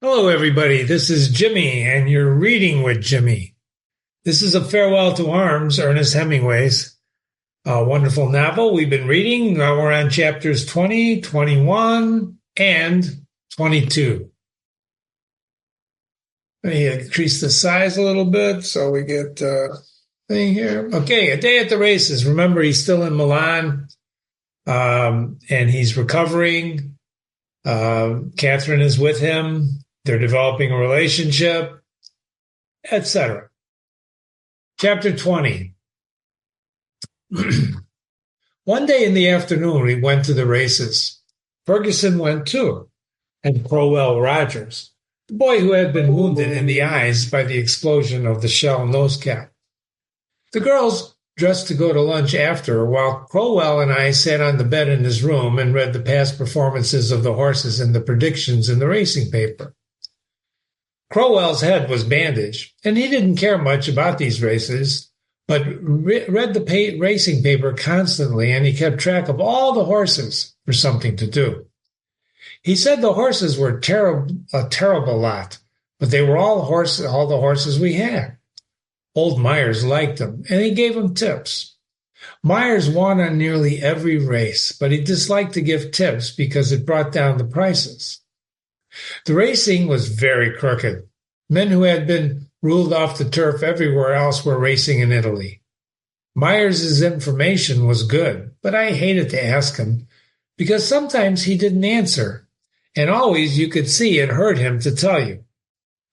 Hello, everybody. This is Jimmy, and you're reading with Jimmy. This is A Farewell to Arms, Ernest Hemingway's wonderful novel we've been reading. Now we're on chapters 20, 21, and 22. Let me increase the size a little bit so we get thing here. Okay, a day at the races. Remember, he's still in Milan, and he's recovering. Catherine is with him. They're developing a relationship, etc. Chapter 20. One day in the afternoon, we went to the races. Ferguson went too, and Crowell Rogers, the boy who had been wounded in the eyes by the explosion of the shell nose cap. The girls dressed to go to lunch after, while Crowell and I sat on the bed in his room and read the past performances of the horses and the predictions in the racing paper. Crowell's head was bandaged, and he didn't care much about these races, but read the racing paper constantly, and he kept track of all the horses for something to do. He said the horses were a terrible lot, but they were all the horses we had. Old Myers liked them, and he gave him tips. Myers won on nearly every race, but he disliked to give tips because it brought down the prices. The racing was very crooked. Men who had been ruled off the turf everywhere else were racing in Italy. Myers's information was good, but I hated to ask him because sometimes he didn't answer, and always you could see it hurt him to tell you.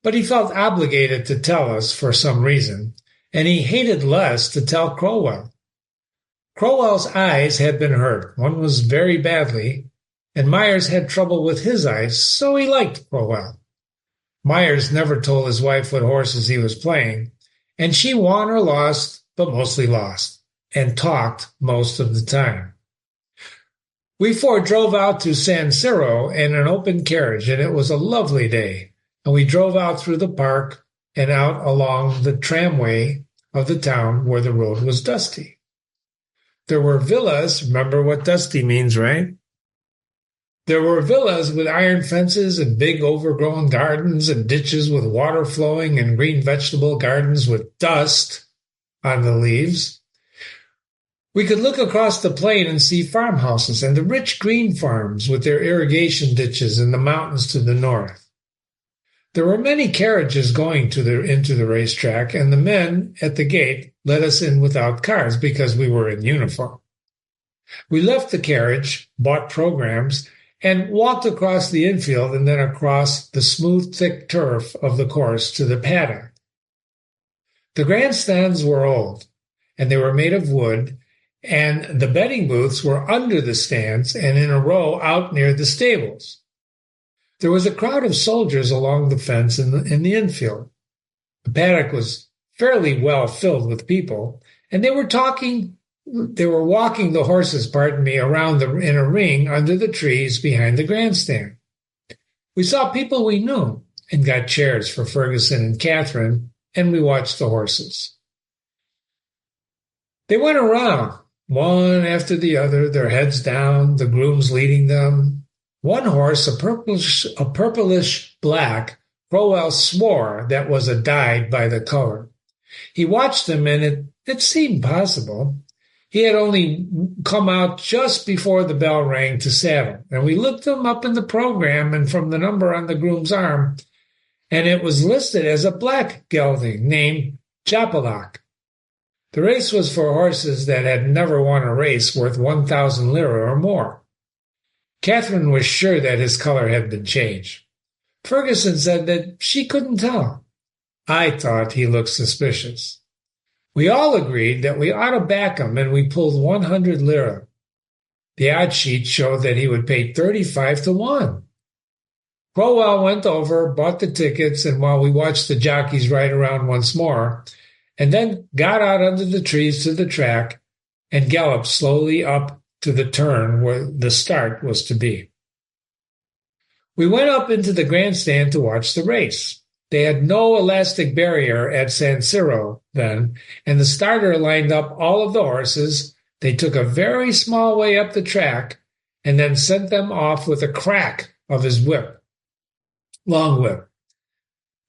But he felt obligated to tell us for some reason, and he hated less to tell Crowell. Crowell's eyes had been hurt. One was very badly, and Myers had trouble with his eyes, so he liked Crowell. Myers never told his wife what horses he was playing, and she won or lost, but mostly lost, and talked most of the time. We four drove out to San Siro in an open carriage, and it was a lovely day, and we drove out through the park and out along the tramway of the town where the road was dusty. There were villas. Remember what dusty means, right? There were villas with iron fences and big overgrown gardens and ditches with water flowing and green vegetable gardens with dust on the leaves. We could look across the plain and see farmhouses and the rich green farms with their irrigation ditches in the mountains to the north. There were many carriages going into the racetrack, and the men at the gate let us in without cars because we were in uniform. We left the carriage, bought programs, and walked across the infield and then across the smooth, thick turf of the course to the paddock. The grandstands were old, and they were made of wood, and the betting booths were under the stands and in a row out near the stables. There was a crowd of soldiers along the fence in the infield. The paddock was fairly well filled with people, and they were walking the horses, around in a ring under the trees behind the grandstand. We saw people we knew and got chairs for Ferguson and Catherine, and we watched the horses. They went around, one after the other, their heads down, the grooms leading them. One horse, a purplish black, Crowell swore that was a dyed by the color. He watched them, and it seemed possible. He had only come out just before the bell rang to saddle, and we looked him up in the program and from the number on the groom's arm, and it was listed as a black gelding named Chapelak. The race was for horses that had never won a race worth 1,000 lira or more. Catherine was sure that his color had been changed. Ferguson said that she couldn't tell. I thought he looked suspicious. We all agreed that we ought to back him, and we pulled 100 lira. The odd sheet showed that he would pay 35 to 1. Crowell went over, bought the tickets, and while we watched the jockeys ride around once more, and then got out under the trees to the track and galloped slowly up to the turn where the start was to be. We went up into the grandstand to watch the race. They had no elastic barrier at San Siro then, and the starter lined up all of the horses. They took a very small way up the track and then sent them off with a crack of his whip. long whip.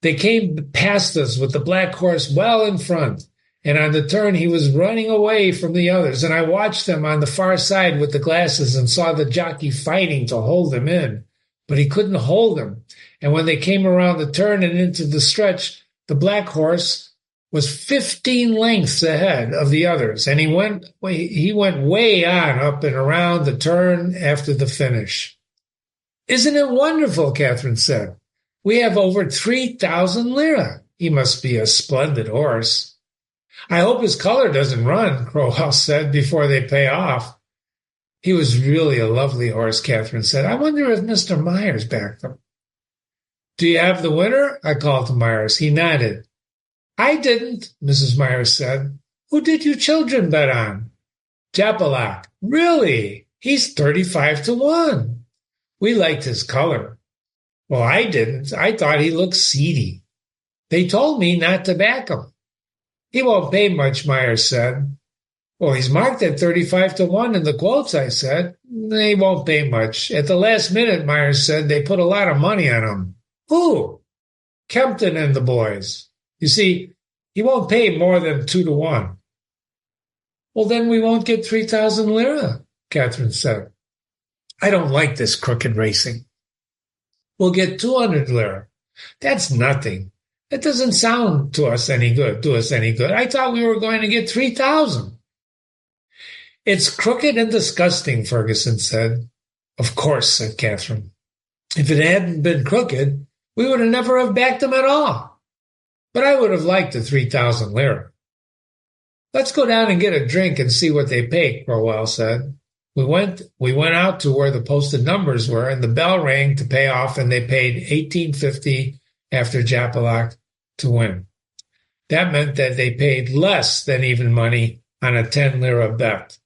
They came past us with the black horse well in front, and on the turn he was running away from the others, and I watched them on the far side with the glasses and saw the jockey fighting to hold him in, but he couldn't hold him. And when they came around the turn and into the stretch, the black horse was 15 lengths ahead of the others, and he went way on up and around the turn after the finish. "Isn't it wonderful?" Catherine said. "We have over 3,000 lira. He must be a splendid horse." "I hope his color doesn't run," Crowell said, "before they pay off." "He was really a lovely horse," Catherine said. "I wonder if Mr. Myers backed him." "Do you have the winner?" I called to Myers. He nodded. "I didn't," Mrs. Myers said. "Who did you children bet on?" "Japalak." "Really? He's 35-1. We liked his color." "Well, I didn't. I thought he looked seedy." "They told me not to back him." "He won't pay much," Myers said. "Well, he's marked at 35-1 in the quotes," I said. "They won't pay much. At the last minute," Myers said, "they put a lot of money on him." "Who?" "Kempton and the boys. You see, he won't pay more than 2-1. "Well, then we won't get 3,000 lira, Catherine said. "I don't like this crooked racing." "We'll get 200 lira. "That's nothing. That doesn't sound to us any good. I thought we were going to get 3,000. "It's crooked and disgusting," Ferguson said. "Of course," said Catherine. "If it hadn't been crooked, we would never have backed him at all. But I would have liked the 3,000 lira. "Let's go down and get a drink and see what they pay," Crowell said. We went out to where the posted numbers were, and the bell rang to pay off, and they paid 1850 after Japalak to win. That meant that they paid less than even money on a 10 lira bet.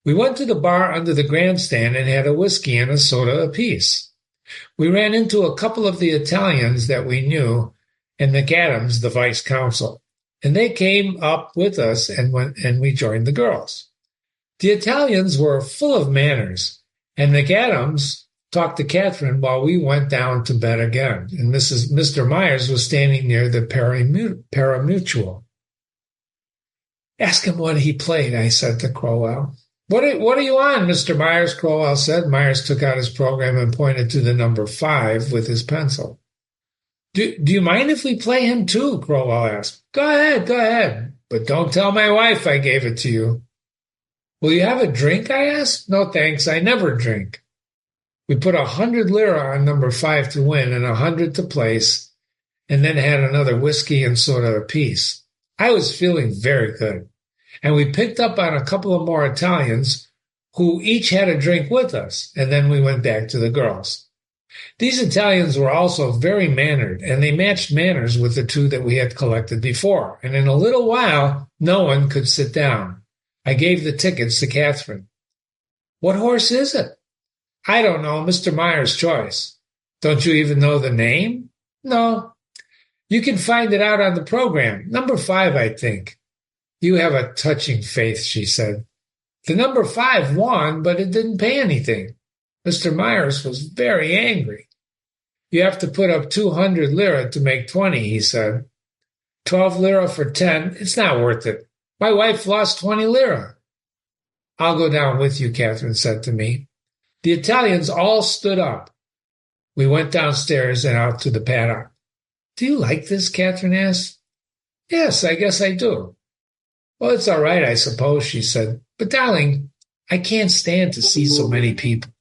We went to the bar under the grandstand and had a whiskey and a soda apiece. We ran into a couple of the Italians that we knew, and McAdams, the vice consul, and they came up with us and we joined the girls. The Italians were full of manners, and McAdams talked to Catherine while we went down to bed again, and Mr. Myers was standing near the parimutuel. "Ask him what he played," I said to Crowell. What are you on, Mr. Myers?" Crowell said. Myers took out his program and pointed to the number 5 with his pencil. Do you mind if we play him too?" Crowell asked. Go ahead. But don't tell my wife I gave it to you." "Will you have a drink?" I asked. "No, thanks. I never drink." We put 100 lira on number 5 to win and 100 to place, and then had another whiskey and soda apiece. I was feeling very good, and we picked up on a couple of more Italians who each had a drink with us, and then we went back to the girls. These Italians were also very mannered, and they matched manners with the 2 that we had collected before, and in a little while no one could sit down. I gave the tickets to Catherine. "What horse is it?" "I don't know. Mr. Myers' choice." "Don't you even know the name?" "No." "You can find it out on the program. Number 5, I think." "You have a touching faith," she said. "The number 5 won, but it didn't pay anything. Mr. Myers was very angry." "You have to put up 200 lira to make 20, he said. 12 lira for 10. It's not worth it. My wife lost 20 lira. "I'll go down with you," Catherine said to me. The Italians all stood up. We went downstairs and out to the paddock. "Do you like this?" Catherine asked. "Yes, I guess I do." "Well, it's all right, I suppose," she said. "But, darling, I can't stand to see so many people."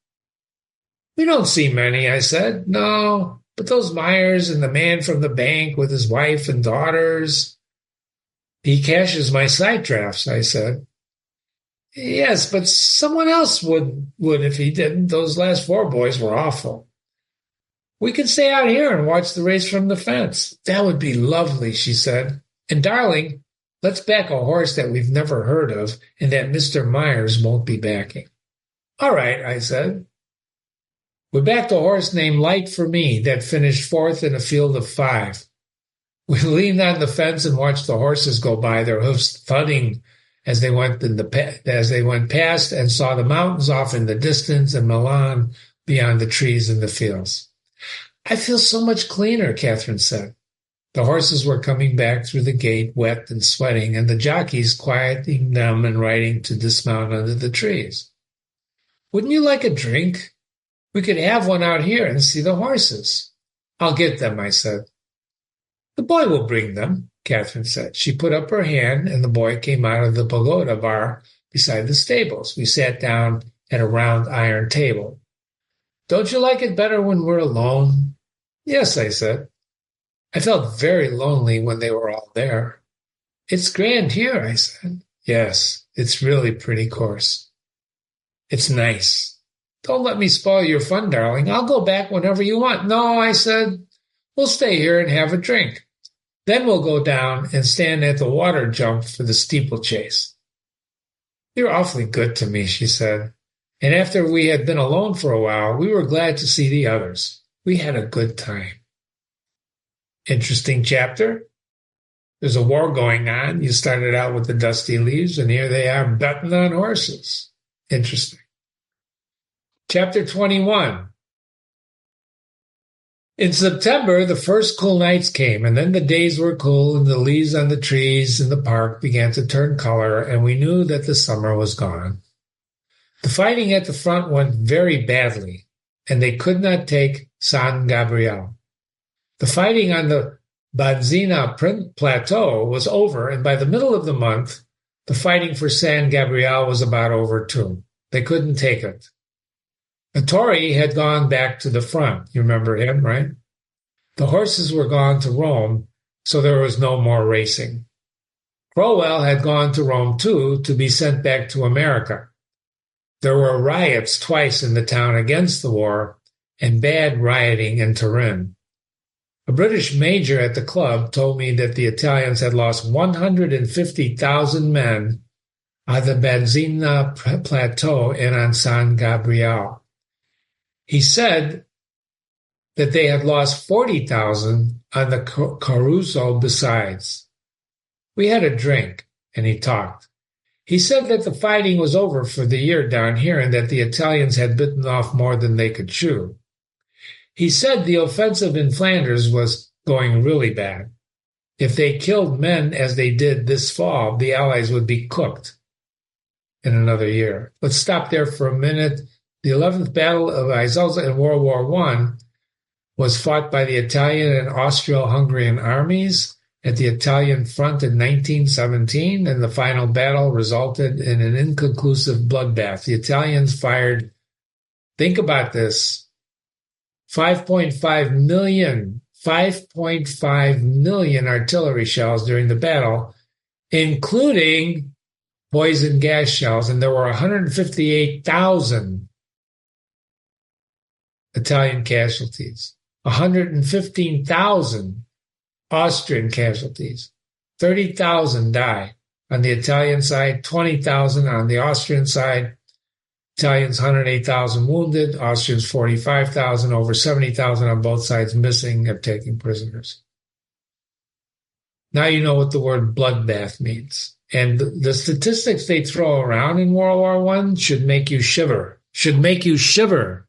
"We don't see many," I said. "No, but those Myers and the man from the bank with his wife and daughters." "He cashes my side drafts," I said. "Yes, but someone else would if he didn't. Those last 4 boys were awful." "We can stay out here and watch the race from the fence." "That would be lovely," she said. "And, darling, let's back a horse that we've never heard of and that Mr. Myers won't be backing." "All right," I said. We backed a horse named Light for Me that finished 4th in a field of 5. We leaned on the fence and watched the horses go by, their hoofs thudding as they went past, and saw the mountains off in the distance and Milan beyond the trees and the fields. I feel so much cleaner, Catherine said. The horses were coming back through the gate, wet and sweating, and the jockeys quieting them and riding to dismount under the trees. Wouldn't you like a drink? We could have one out here and see the horses. I'll get them, I said. The boy will bring them, Catherine said. She put up her hand, and the boy came out of the pagoda bar beside the stables. We sat down at a round iron table. Don't you like it better when we're alone? Yes, I said. I felt very lonely when they were all there. It's grand here, I said. Yes, it's really pretty coarse. It's nice. Don't let me spoil your fun, darling. I'll go back whenever you want. No, I said. We'll stay here and have a drink. Then we'll go down and stand at the water jump for the steeplechase. You're awfully good to me, she said. And after we had been alone for a while, we were glad to see the others. We had a good time. Interesting chapter. There's a war going on. You started out with the dusty leaves, and here they are betting on horses. Interesting. Chapter 21. In September, the first cool nights came, and then the days were cool, and the leaves on the trees in the park began to turn color, and we knew that the summer was gone. The fighting at the front went very badly, and they could not take San Gabriel. The fighting on the Banzina Plateau was over, and by the middle of the month, the fighting for San Gabriel was about over too. They couldn't take it. Ettore had gone back to the front. You remember him, right? The horses were gone to Rome, so there was no more racing. Cromwell had gone to Rome too, to be sent back to America. There were riots twice in the town against the war, and bad rioting in Turin. A British major at the club told me that the Italians had lost 150,000 men on the Banzina Plateau and on San Gabriel. He said that they had lost 40,000 on the Caruso besides. We had a drink, and he talked. He said that the fighting was over for the year down here and that the Italians had bitten off more than they could chew. He said the offensive in Flanders was going really bad. If they killed men as they did this fall, the Allies would be cooked in another year. Let's stop there for a minute. The 11th Battle of Isolza in World War I was fought by the Italian and Austro-Hungarian armies at the Italian front in 1917, and the final battle resulted in an inconclusive bloodbath. The Italians fired, think about this, 5.5 million artillery shells during the battle, including poison gas shells, and there were 158,000 Italian casualties, 115,000 Austrian casualties, 30,000 died on the Italian side, 20,000 on the Austrian side. Italians 108,000 wounded, Austrians 45,000, over 70,000 on both sides missing or taken prisoners. Now you know what the word bloodbath means. And the statistics they throw around in World War I should make you shiver. Should make you shiver.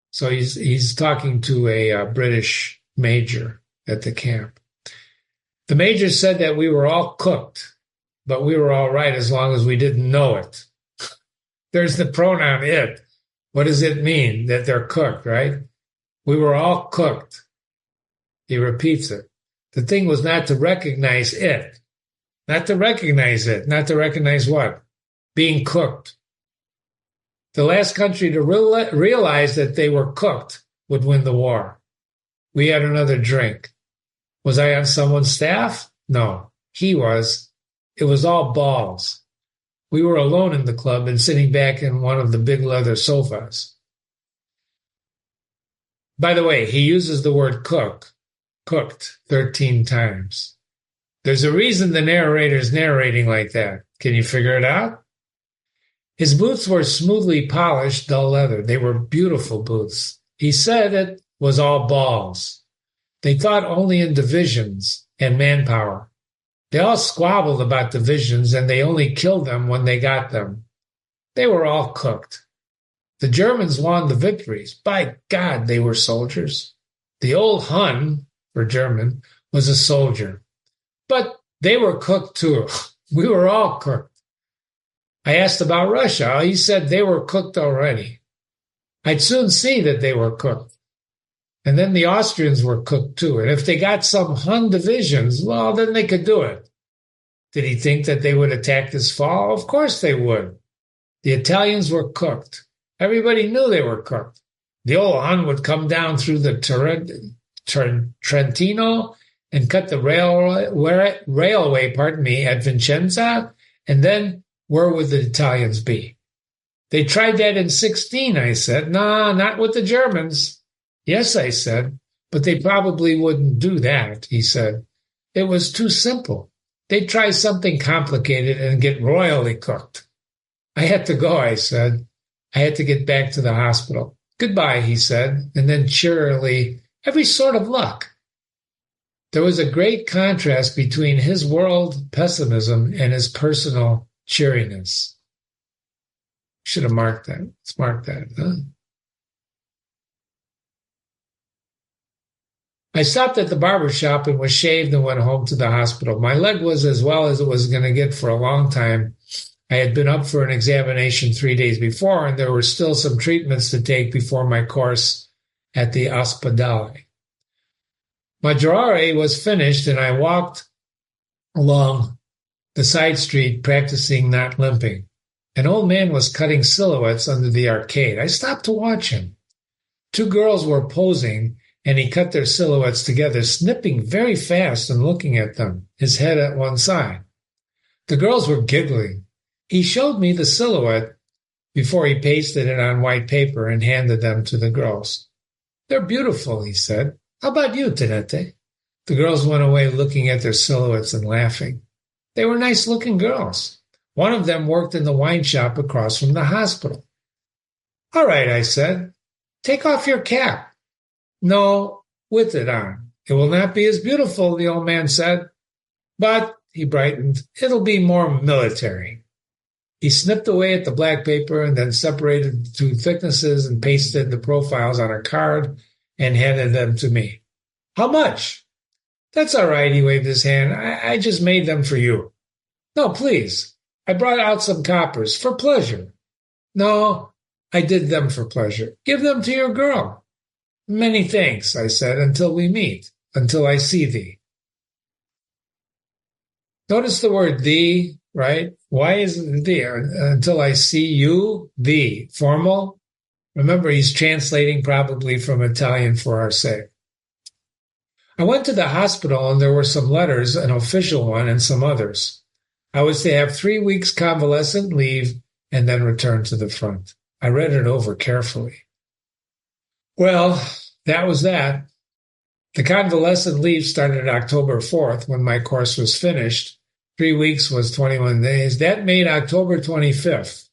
So he's talking to a British major at the camp. The major said that we were all cooked, but we were all right as long as we didn't know it. There's the pronoun it. What does it mean? That they're cooked, right? We were all cooked. He repeats it. The thing was not to recognize it. Not to recognize it. Not to recognize what? Being cooked. The last country to realize that they were cooked would win the war. We had another drink. Was I on someone's staff? No, he was. It was all balls. We were alone in the club and sitting back in one of the big leather sofas. By the way, he uses the word cooked 13 times. There's a reason the narrator's narrating like that. Can you figure it out? His boots were smoothly polished, dull leather. They were beautiful boots. He said it was all balls. They thought only in divisions and manpower. They all squabbled about divisions, and they only killed them when they got them. They were all cooked. The Germans won the victories. By God, they were soldiers. The old Hun, for German, was a soldier. But they were cooked too. We were all cooked. I asked about Russia. He said they were cooked already. I'd soon see that they were cooked. And then the Austrians were cooked too. And if they got some Hun divisions, well, then they could do it. Did he think that they would attack this fall? Of course they would. The Italians were cooked. Everybody knew they were cooked. The old Hun would come down through the Trentino and cut the railway, at Vicenza, and then where would the Italians be? They tried that in 16, I said. No, not with the Germans. Yes, I said, but they probably wouldn't do that, he said. It was too simple. They'd try something complicated and get royally cooked. I had to go, I said. I had to get back to the hospital. Goodbye, he said, and then cheerily, every sort of luck. There was a great contrast between his world pessimism and his personal cheeriness. Should have marked that. Let's mark that, huh? I stopped at the barber shop and was shaved and went home to the hospital. My leg was as well as it was going to get for a long time. I had been up for an examination 3 days before, and there were still some treatments to take before my course at the ospedale. Maggiore was finished, and I walked along the side street practicing not limping. An old man was cutting silhouettes under the arcade. I stopped to watch him. 2 girls were posing, and he cut their silhouettes together, snipping very fast and looking at them, his head at one side. The girls were giggling. He showed me the silhouette before he pasted it on white paper and handed them to the girls. They're beautiful, he said. How about you, Tenente? The girls went away looking at their silhouettes and laughing. They were nice-looking girls. One of them worked in the wine shop across from the hospital. All right, I said. Take off your cap. No, with it on. It will not be as beautiful, the old man said. But, he brightened, it'll be more military. He snipped away at the black paper and then separated the 2 thicknesses and pasted the profiles on a card and handed them to me. How much? That's all right, he waved his hand. I just made them for you. No, please. I brought out some coppers for pleasure. No, I did them for pleasure. Give them to your girl. Many thanks, I said, until we meet, until I see thee. Notice the word thee, right? Why is it thee? Until I see you, thee. Formal. Remember, he's translating probably from Italian for our sake. I went to the hospital and there were some letters, an official one and some others. I was to have 3 weeks convalescent leave and then return to the front. I read it over carefully. Well, that was that. The convalescent leave started October 4th when my course was finished. 3 weeks was 21 days. That made October 25th.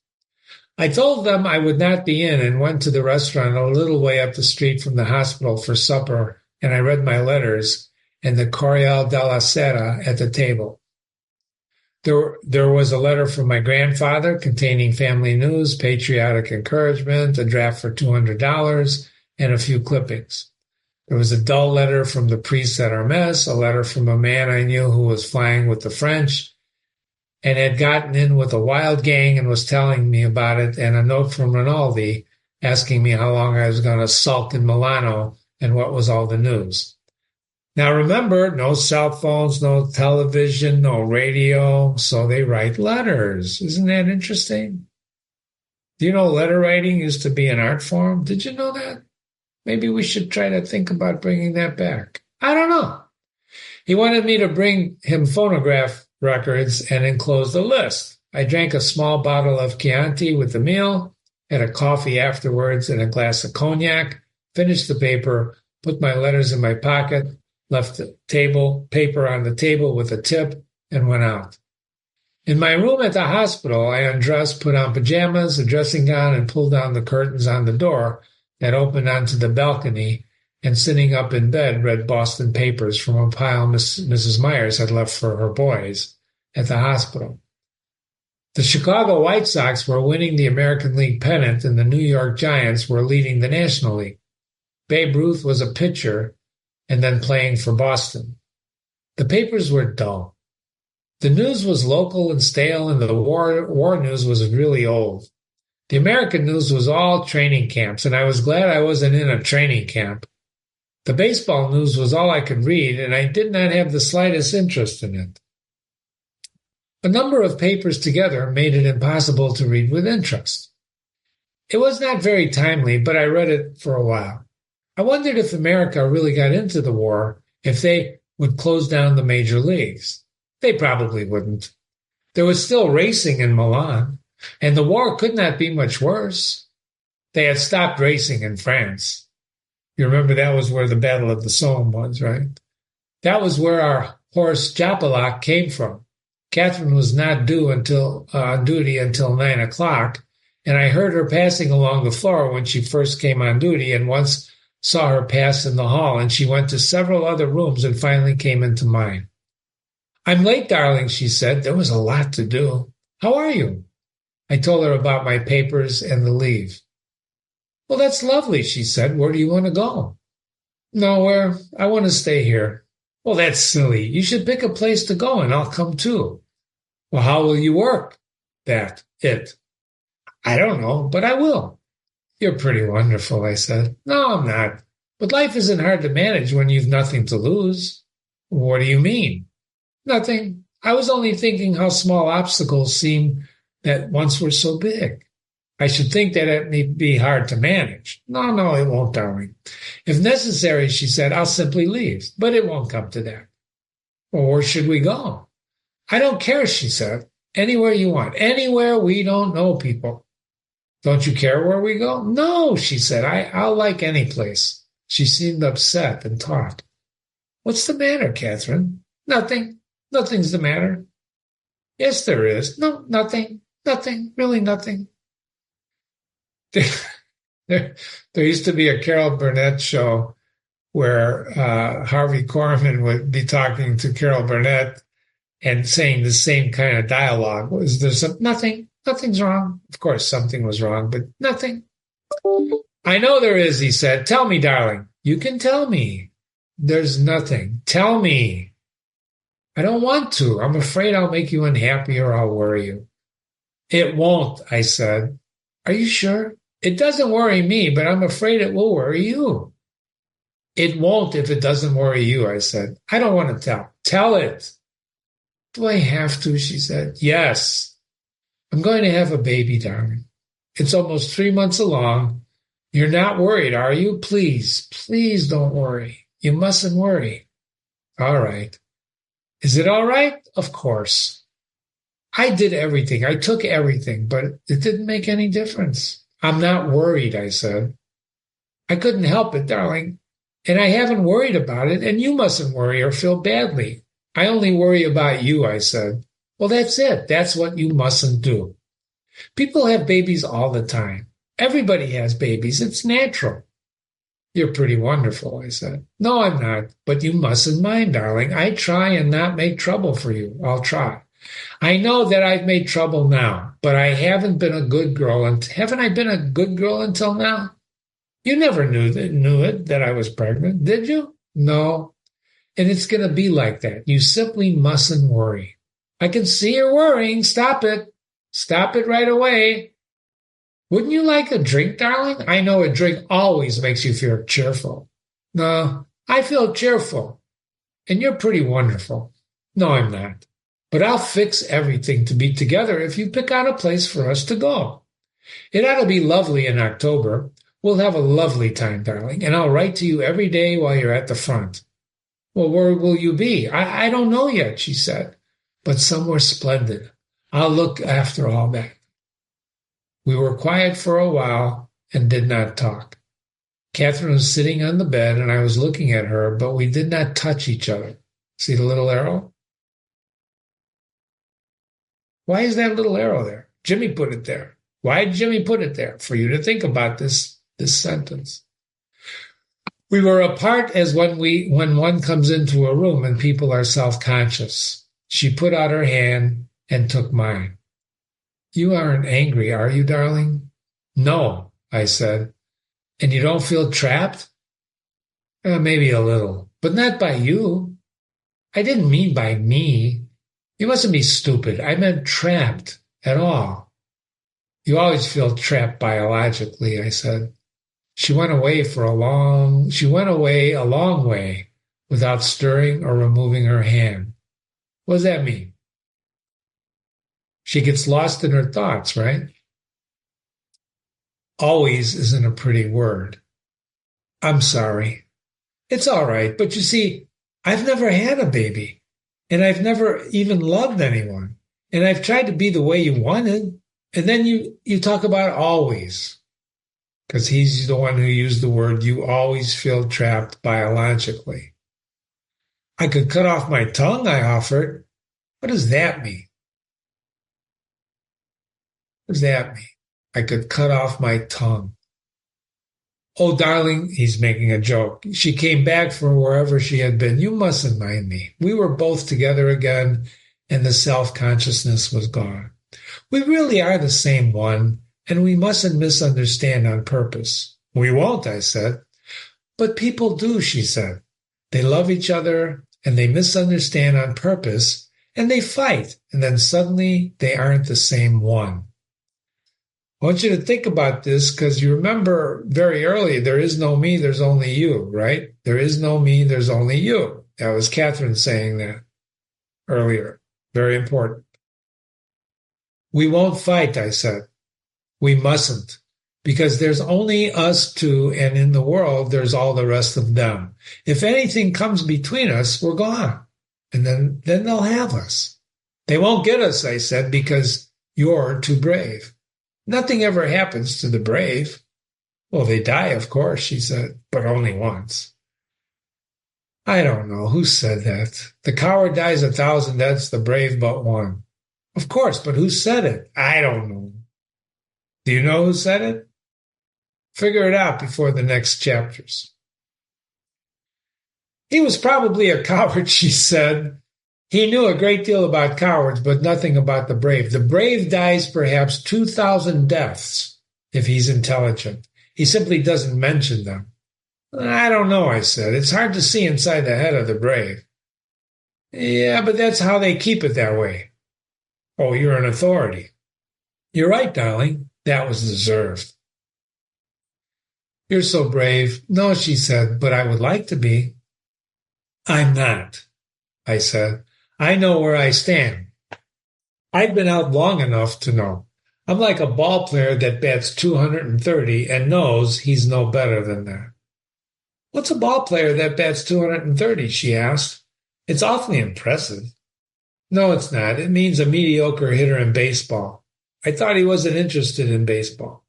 I told them I would not be in and went to the restaurant a little way up the street from the hospital for supper, and I read my letters and the Corriere della Sera at the table. There was a letter from my grandfather containing family news, patriotic encouragement, a draft for $200, and a few clippings. There was a dull letter from the priest at our mess, a letter from a man I knew who was flying with the French and had gotten in with a wild gang and was telling me about it, and a note from Rinaldi asking me how long I was going to sulk in Milano and what was all the news. Now remember, no cell phones, no television, no radio, so they write letters. Isn't that interesting? Do you know letter writing used to be an art form? Did you know that? Maybe we should try to think about bringing that back. I don't know. He wanted me to bring him phonograph records and enclose the list. I drank a small bottle of Chianti with the meal, had a coffee afterwards and a glass of cognac, finished the paper, put my letters in my pocket, left the paper on the table with a tip, and went out. In my room at the hospital, I undressed, put on pajamas, a dressing gown, and pulled down the curtains on the door that opened onto the balcony, and sitting up in bed, read Boston papers from a pile Mrs. Myers had left for her boys at the hospital. The Chicago White Sox were winning the American League pennant, and the New York Giants were leading the National League. Babe Ruth was a pitcher and then playing for Boston. The papers were dull. The news was local and stale, and the war news was really old. The American news was all training camps, and I was glad I wasn't in a training camp. The baseball news was all I could read, and I did not have the slightest interest in it. A number of papers together made it impossible to read with interest. It was not very timely, but I read it for a while. I wondered if America really got into the war, if they would close down the major leagues. They probably wouldn't. There was still racing in Milan, and the war could not be much worse. They had stopped racing in France. You remember that was where the Battle of the Somme was, right? That was where our horse Japalac came from. Catherine was not due on duty until 9 o'clock, and I heard her passing along the floor when she first came on duty, and once saw her pass in the hall, and she went to several other rooms and finally came into mine. "I'm late, darling," she said. There was a lot to do. "How are you?" I told her about my papers and the leave. "Well, that's lovely," she said. "Where do you want to go?" "Nowhere. I want to stay here." "Well, that's silly. You should pick a place to go and I'll come too." "Well, how will you work that? "I don't know, but I will." "You're pretty wonderful," I said. "No, I'm not. But life isn't hard to manage when you've nothing to lose." "What do you mean?" "Nothing. I was only thinking how small obstacles seem that once were so big. I should think that it may be hard to manage." No, it won't, darling. "If necessary," she said, "I'll simply leave. But it won't come to that." "Well, where should we go?" "I don't care," she said. "Anywhere you want. Anywhere we don't know people." "Don't you care where we go?" "No," she said. I'll like any place." She seemed upset and talked. "What's the matter, Catherine?" "Nothing. Nothing's the matter." "Yes, there is." "No, nothing. Nothing. Really nothing." There used to be a Carol Burnett show where Harvey Korman would be talking to Carol Burnett and saying the same kind of dialogue. Was there nothing? Nothing's wrong. Of course, something was wrong, but nothing. "I know there is," he said. "Tell me, darling." "You can tell me." "There's nothing. Tell me." "I don't want to. I'm afraid I'll make you unhappy or I'll worry you." "It won't," I said. "Are you sure?" "It doesn't worry me, but I'm afraid it will worry you." "It won't if it doesn't worry you," I said. "I don't want to tell." "Tell it." "Do I have to?" she said. "Yes. I'm going to have a baby, darling. It's almost 3 months along. You're not worried, are you? Please don't worry. You mustn't worry." "All right." "Is it all right?" "Of course." I did everything. I took everything, but it didn't make any difference. "I'm not worried," I said. "I couldn't help it, darling. And I haven't worried about it, and you mustn't worry or feel badly. I only worry about you," I said. "Well, that's it. That's what you mustn't do. People have babies all the time. Everybody has babies. It's natural." "You're pretty wonderful," I said. "No, I'm not. But you mustn't mind, darling. I try and not make trouble for you. I'll try. I know that I've made trouble now, but I haven't been a good girl. And haven't I been a good girl until now? You never knew it that I was pregnant, did you?" "No. And it's going to be like that. You simply mustn't worry." "I can see you're worrying. Stop it. Stop it right away. Wouldn't you like a drink, darling? I know a drink always makes you feel cheerful." "No, I feel cheerful. And you're pretty wonderful." "No, I'm not. But I'll fix everything to be together if you pick out a place for us to go. It ought to be lovely in October. We'll have a lovely time, darling, and I'll write to you every day while you're at the front." "Well, where will you be?" I don't know yet," she said, "but somewhere splendid. I'll look after all that." We were quiet for a while and did not talk. Catherine was sitting on the bed, and I was looking at her, but we did not touch each other. See the little arrow? Why is that little arrow there? Jimmy put it there. Why did Jimmy put it there? For you to think about this sentence. We were apart as when one comes into a room and people are self-conscious. She put out her hand and took mine. You aren't angry, are you, darling? No, I said. And you don't feel trapped? Maybe a little, but not by you. I didn't mean by me. You mustn't be stupid. I meant trapped at all. You always feel trapped biologically, I said. She went away a long way without stirring or removing her hand. What does that mean? She gets lost in her thoughts, right? Always isn't a pretty word. I'm sorry. It's all right, but you see, I've never had a baby, and I've never even loved anyone, and I've tried to be the way you wanted, and then you talk about always, because he's the one who used the word you always feel trapped biologically. I could cut off my tongue, I offered. What does that mean? What does that mean? I could cut off my tongue. Oh, darling, he's making a joke. She came back from wherever she had been. You mustn't mind me. We were both together again, and the self-consciousness was gone. We really are the same one, and we mustn't misunderstand on purpose. We won't, I said. But people do, she said. They love each other, and they misunderstand on purpose, and they fight, and then suddenly they aren't the same one. I want you to think about this because you remember very early, there is no me, there's only you, right? There is no me, there's only you. That was Catherine saying that earlier. Very important. We won't fight, I said. We mustn't, because there's only us two, and in the world, there's all the rest of them. If anything comes between us, we're gone, and then they'll have us. They won't get us, I said, because you're too brave. Nothing ever happens to the brave. Well, they die, of course, she said, but only once. I don't know. Who said that? The coward dies 1,000 deaths, the brave but one. Of course, but who said it? I don't know. Do you know who said it? Figure it out before the next chapters. He was probably a coward, she said. He knew a great deal about cowards, but nothing about the brave. The brave dies perhaps 2,000 deaths if he's intelligent. He simply doesn't mention them. I don't know, I said. It's hard to see inside the head of the brave. Yeah, but that's how they keep it that way. Oh, you're an authority. You're right, darling. That was deserved. You're so brave. No, she said, but I would like to be. I'm not, I said. I know where I stand. I've been out long enough to know. I'm like a ball player that bats 230 and knows he's no better than that. What's a ball player that bats 230? She asked. It's awfully impressive. No, it's not. It means a mediocre hitter in baseball. I thought he wasn't interested in baseball.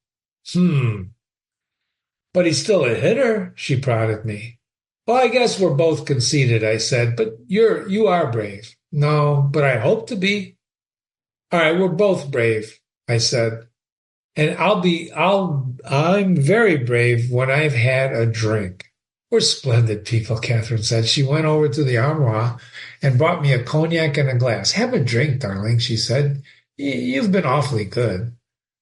But he's still a hitter, she prodded me. Well, I guess we're both conceited, I said, but you are brave. No, but I hope to be. All right, we're both brave, I said. And I'm very brave when I've had a drink. We're splendid people, Catherine said. She went over to the armoire and brought me a cognac and a glass. Have a drink, darling, she said. You've been awfully good.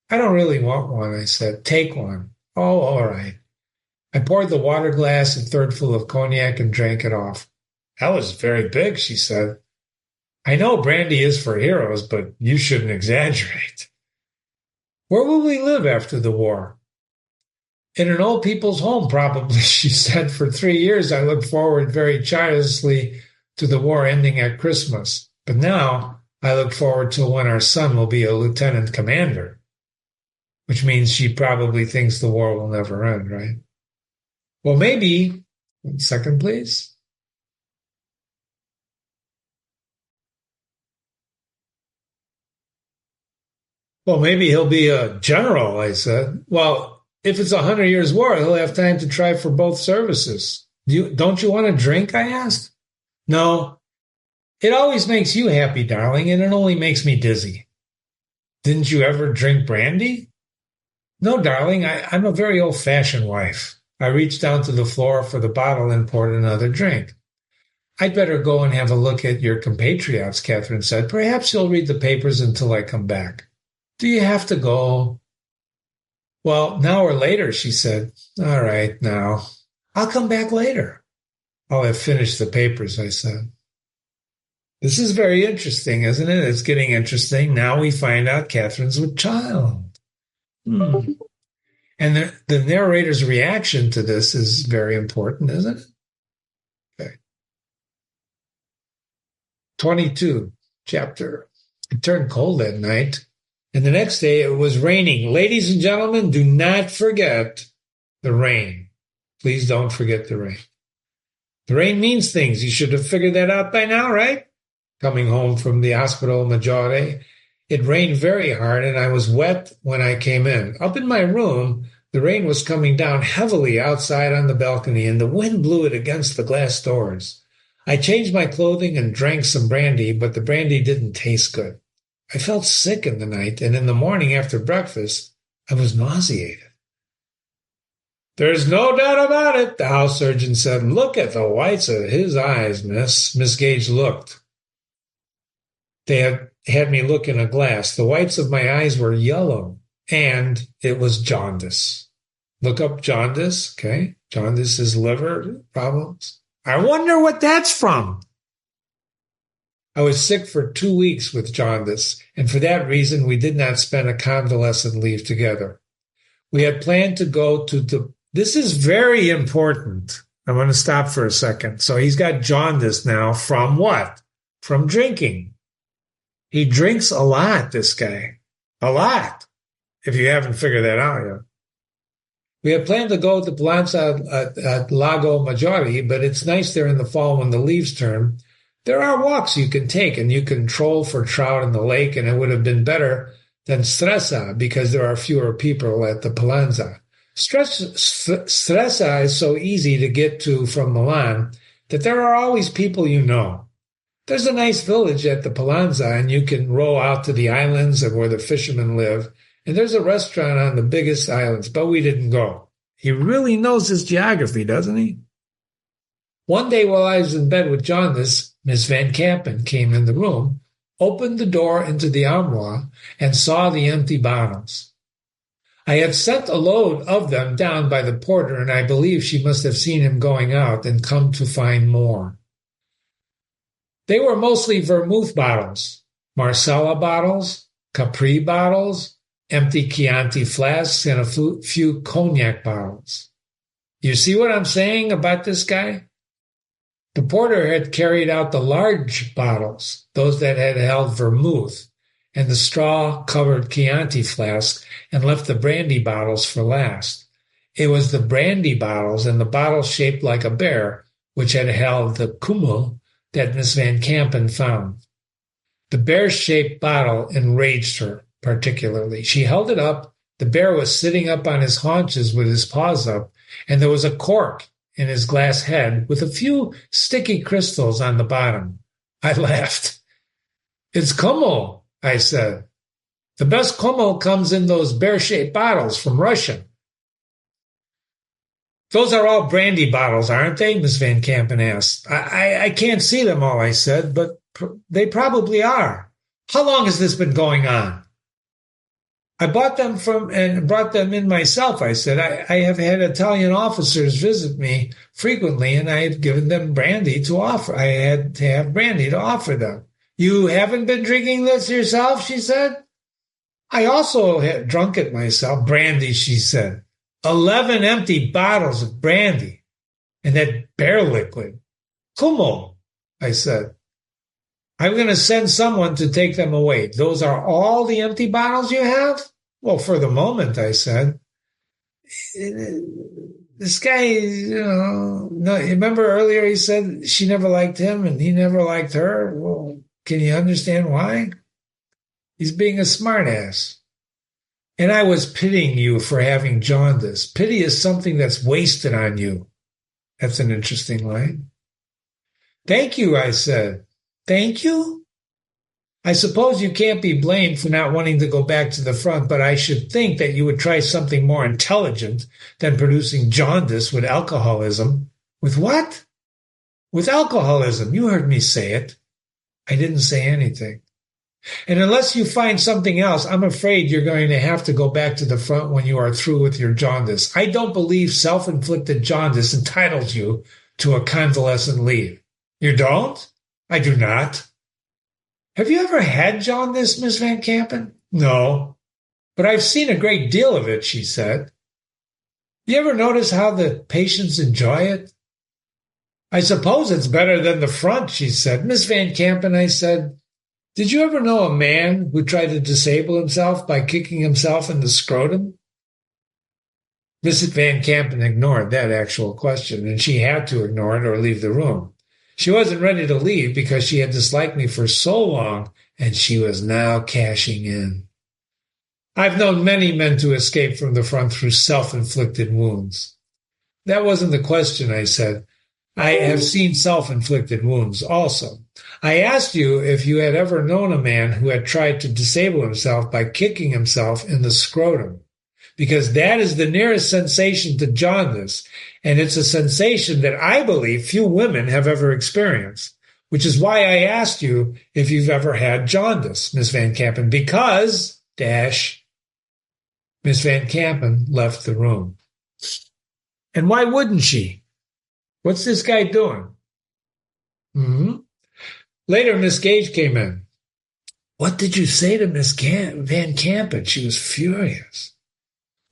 I don't really want one, I said. Take one. Oh, all right. I poured the water glass a third full of cognac and drank it off. That was very big, she said. I know brandy is for heroes, but you shouldn't exaggerate. Where will we live after the war? In an old people's home, probably, she said. For 3 years, I looked forward very childishly to the war ending at Christmas. But now I look forward to when our son will be a lieutenant commander, which means she probably thinks the war will never end, right? Well, maybe, 1 second, please. Well, maybe he'll be a general, I said. Well, if it's 100 years war, he'll have time to try for both services. Don't you want a drink, I asked. No, it always makes you happy, darling, and it only makes me dizzy. Didn't you ever drink brandy? No, darling, I'm a very old-fashioned wife. I reached down to the floor for the bottle and poured another drink. I'd better go and have a look at your compatriots, Catherine said. Perhaps you'll read the papers until I come back. Do you have to go? Well, an hour later, she said, all right, now, I'll come back later. I'll have finished the papers, I said. This is very interesting, isn't it? It's getting interesting. Now we find out Catherine's with child. And the narrator's reaction to this is very important, isn't it? Okay. 22, chapter. It turned cold that night, and the next day it was raining. Ladies and gentlemen, do not forget the rain. Please don't forget the rain. The rain means things. You should have figured that out by now, right? Coming home from the hospital Maggiore, it rained very hard, and I was wet when I came in. Up in my room, the rain was coming down heavily outside on the balcony, and the wind blew it against the glass doors. I changed my clothing and drank some brandy, but the brandy didn't taste good. I felt sick in the night, and in the morning after breakfast, I was nauseated. There's no doubt about it, the house surgeon said. Look at the whites of his eyes, miss. Miss Gage looked. They had me look in a glass. The whites of my eyes were yellow, and it was jaundice. Look up jaundice, okay? Jaundice is liver problems. I wonder what that's from. I was sick for 2 weeks with jaundice, and for that reason, we did not spend a convalescent leave together. We had planned to go to the... This is very important. I'm going to stop for a second. So he's got jaundice now from what? From drinking. He drinks a lot, this guy. A lot. If you haven't figured that out yet. We had planned to go to Palazzo at Lago Maggiore, but it's nice there in the fall when the leaves turn. There are walks you can take, and you can troll for trout in the lake, and it would have been better than Stresa because there are fewer people at the Palazzo. Stresa is so easy to get to from Milan that there are always people you know. There's a nice village at the Palazzo, and you can row out to the islands of where the fishermen live. And there's a restaurant on the biggest islands, but we didn't go. He really knows his geography, doesn't he? One day while I was in bed with jaundice, Miss Van Campen came in the room, opened the door into the armoire, and saw the empty bottles. I had sent a load of them down by the porter, and I believe she must have seen him going out and come to find more. They were mostly vermouth bottles, Marsala bottles, Capri bottles, empty Chianti flasks, and a few cognac bottles. You see what I'm saying about this guy? The porter had carried out the large bottles, those that had held vermouth, and the straw-covered Chianti flask, and left the brandy bottles for last. It was the brandy bottles and the bottles shaped like a bear, which had held the kummel, that Miss Van Campen found. The bear-shaped bottle enraged her particularly. She held it up. The bear was sitting up on his haunches with his paws up, and there was a cork in his glass head with a few sticky crystals on the bottom. I laughed. It's kummel, I said. The best kummel comes in those bear-shaped bottles from Russia. Those are all brandy bottles, aren't they? Miss Van Campen asked. I can't see them all, I said, but they probably are. How long has this been going on? I bought them from and brought them in myself, I said. I have had Italian officers visit me frequently, and I have given them brandy to offer. I had to have brandy to offer them. You haven't been drinking this yourself, she said. I also had drunk it myself. Brandy, she said. 11 empty bottles of brandy and that bear liquid. Kummel, I said. I'm going to send someone to take them away. Those are all the empty bottles you have? Well, for the moment, I said. This guy, no, remember earlier he said she never liked him and he never liked her? Well, can you understand why? He's being a smartass. And I was pitying you for having jaundice. Pity is something that's wasted on you. That's an interesting line. Thank you, I said. Thank you? I suppose you can't be blamed for not wanting to go back to the front, but I should think that you would try something more intelligent than producing jaundice with alcoholism. With what? With alcoholism. You heard me say it. I didn't say anything. And unless you find something else, I'm afraid you're going to have to go back to the front when you are through with your jaundice. I don't believe self-inflicted jaundice entitles you to a convalescent leave. You don't? I do not. Have you ever had jaundice, Miss Van Kampen? No, but I've seen a great deal of it, she said. You ever notice how the patients enjoy it? I suppose it's better than the front, she said. Miss Van Kampen, I said, did you ever know a man who tried to disable himself by kicking himself in the scrotum? Mrs. Van Kampen ignored that actual question, and she had to ignore it or leave the room. She wasn't ready to leave because she had disliked me for so long, and she was now cashing in. I've known many men to escape from the front through self-inflicted wounds. That wasn't the question, I said. I have seen self-inflicted wounds also. I asked you if you had ever known a man who had tried to disable himself by kicking himself in the scrotum, because that is the nearest sensation to jaundice, and it's a sensation that I believe few women have ever experienced, which is why I asked you if you've ever had jaundice, Miss Van Kampen, because, Miss Van Kampen left the room. And why wouldn't she? What's this guy doing? Later, Miss Gage came in. What did you say to Miss Van Kampen? She was furious.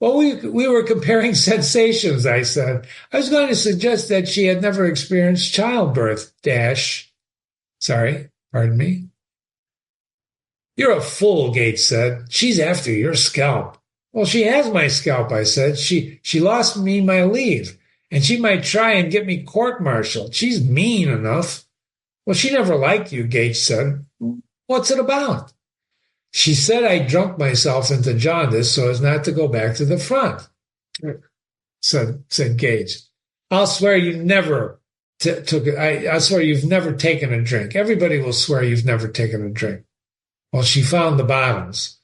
Well, we were comparing sensations, I said. I was going to suggest that she had never experienced childbirth, Sorry, pardon me. You're a fool, Gates said. She's after your scalp. Well, she has my scalp, I said. She lost me my leave, and she might try and get me court-martialed. She's mean enough. Well, she never liked you, Gates said. What's it about? She said I drunk myself into jaundice so as not to go back to the front, said Gage. I'll swear you never I swear you've never taken a drink. Everybody will swear you've never taken a drink. Well, she found the bottles.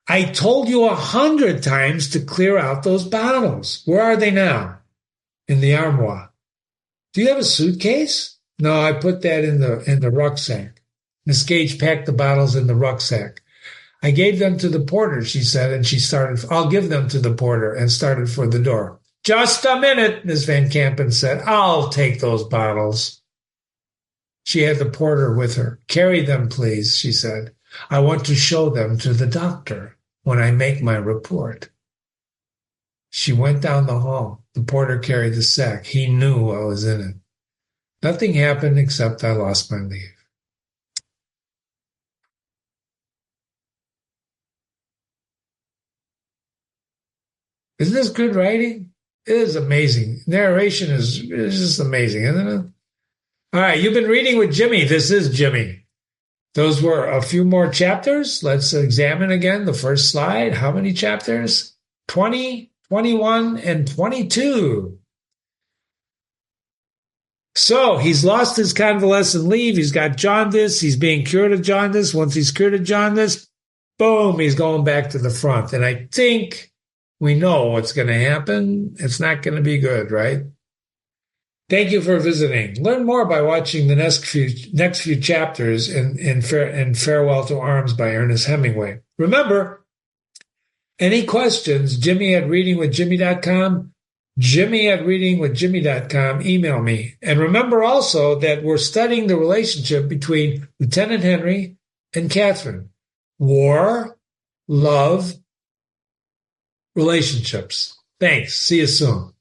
I told you 100 times to clear out those bottles. Where are they now? In the armoire. Do you have a suitcase? No, I put that in the rucksack. Miss Gage packed the bottles in the rucksack. I gave them to the porter, she said, and I'll give them to the porter, and started for the door. Just a minute, Miss Van Kampen said. I'll take those bottles. She had the porter with her. Carry them, please, she said. I want to show them to the doctor when I make my report. She went down the hall. The porter carried the sack. He knew what was in it. Nothing happened except I lost my leave. Isn't this good writing? It is amazing. Narration is just amazing, isn't it? All right, you've been reading with Jimmy. This is Jimmy. Those were a few more chapters. Let's examine again the first slide. How many chapters? 20, 21, and 22. So he's lost his convalescent leave. He's got jaundice. He's being cured of jaundice. Once he's cured of jaundice, boom, he's going back to the front. And I think we know what's going to happen. It's not going to be good, right? Thank you for visiting. Learn more by watching the next few chapters in Farewell to Arms by Ernest Hemingway. Remember, any questions, Jimmy@readingwithjimmy.com, Jimmy@readingwithjimmy.com, email me. And remember also that we're studying the relationship between Lieutenant Henry and Catherine. War, love, relationships. Thanks. See you soon.